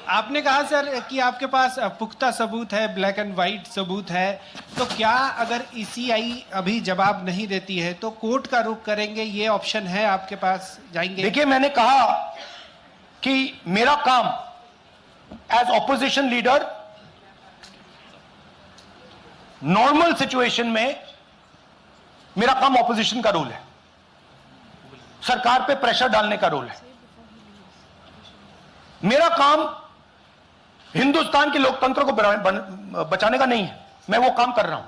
आपने कहा सर कि आपके पास पुख्ता सबूत है, ब्लैक एंड व्हाइट सबूत है, तो क्या अगर ईसीआई अभी जवाब नहीं देती है तो कोर्ट का रुख करेंगे, ये ऑप्शन है आपके पास, जाएंगे? देखिए, मैंने कहा कि मेरा काम as opposition leader normal situation में मेरा काम ऑपोजिशन का रोल है, सरकार पे प्रेशर डालने का रोल है। मेरा काम हिंदुस्तान के लोकतंत्र को बचाने का नहीं है। मैं वो काम कर रहा हूं,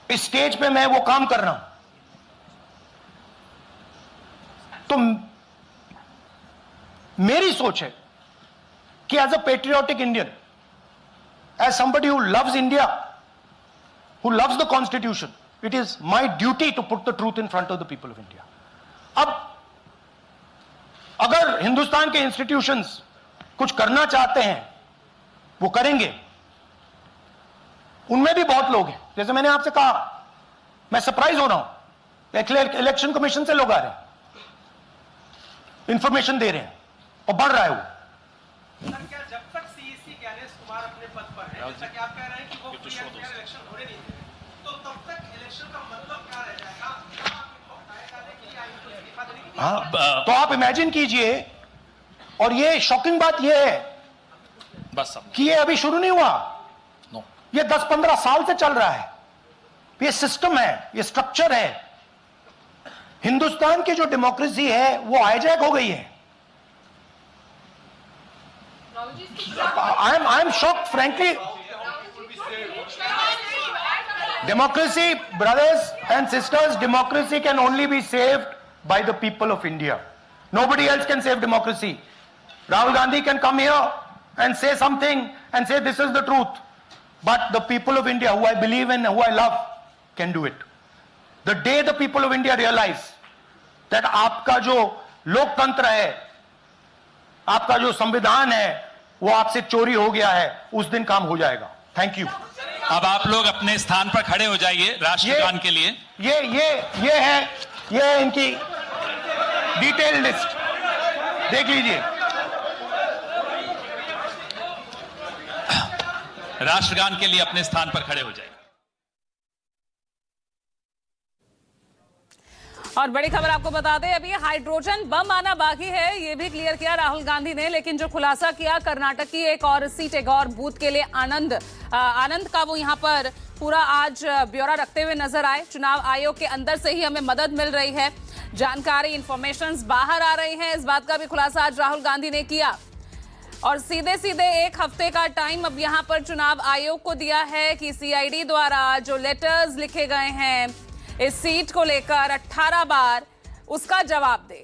इस स्टेज पे मैं वो काम कर रहा हूं। तो मेरी सोच है कि as a patriotic Indian, as somebody who loves India, who loves the constitution, it is my duty to put the truth in front of the people of India. अब अगर हिंदुस्तान के इंस्टीट्यूशंस कुछ करना चाहते हैं, वो करेंगे। उनमें भी बहुत लोग हैं, जैसे मैंने आपसे कहा, मैं सरप्राइज हो रहा हूं, इलेक्शन कमीशन से लोग आ रहे हैं, इंफॉर्मेशन दे रहे हैं और बढ़ रहा है वो। सर, क्या जब तक सीईसी ज्ञानेश कुमार अपने पद पर है, जैसा कि आप कह रहे हैं कि वो फ्री एंड फेयर इलेक्शन होने नहीं दे, तो तब तक इलेक्शन का मतलब क्या रह जाएगा? हाँ, तो आप इमेजिन कीजिए, और ये शॉकिंग बात ये है बस कि ये अभी शुरू नहीं हुआ, ये 10-15 साल से चल रहा है। ये सिस्टम है, ये स्ट्रक्चर है। हिंदुस्तान की जो डेमोक्रेसी है वो हाईजैक हो गई है। I am shocked frankly. Democracy, brothers and sisters, democracy can only be saved by the people of India. Nobody else can save democracy. Rahul Gandhi can come here and say something and say this is the truth. But the people of India, who I believe in, who I love, can do it. The day the people of India realize that आपका जो लोकतंत्र है, आपका जो संविधान है, वो आपसे चोरी हो गया है, उस दिन काम हो जाएगा। Thank you. अब आप लोग अपने स्थान पर खड़े हो जाइए राष्ट्रगान के लिए। ये है इनकी डिटेल लिस्ट, देख लीजिए। राष्ट्रगान के लिए अपने स्थान पर खड़े हो जाइए। और बड़ी खबर आपको बता दें, अभी हाइड्रोजन बम आना बाकी है, ये भी क्लियर किया राहुल गांधी ने। लेकिन जो खुलासा किया कर्नाटक की एक और सीट, एक और बूथ के लिए आनंद का, वो यहाँ पर पूरा आज ब्यौरा रखते हुए नजर आए। चुनाव आयोग के अंदर से ही हमें मदद मिल रही है, जानकारी, इंफॉर्मेशन बाहर आ रही है, इस बात का भी खुलासा आज राहुल गांधी ने किया। और सीधे सीधे 1 हफ्ते का टाइम अब यहाँ पर चुनाव आयोग को दिया है कि सीआईडी द्वारा जो लेटर्स लिखे गए हैं इस सीट को लेकर 18 बार, उसका जवाब दे।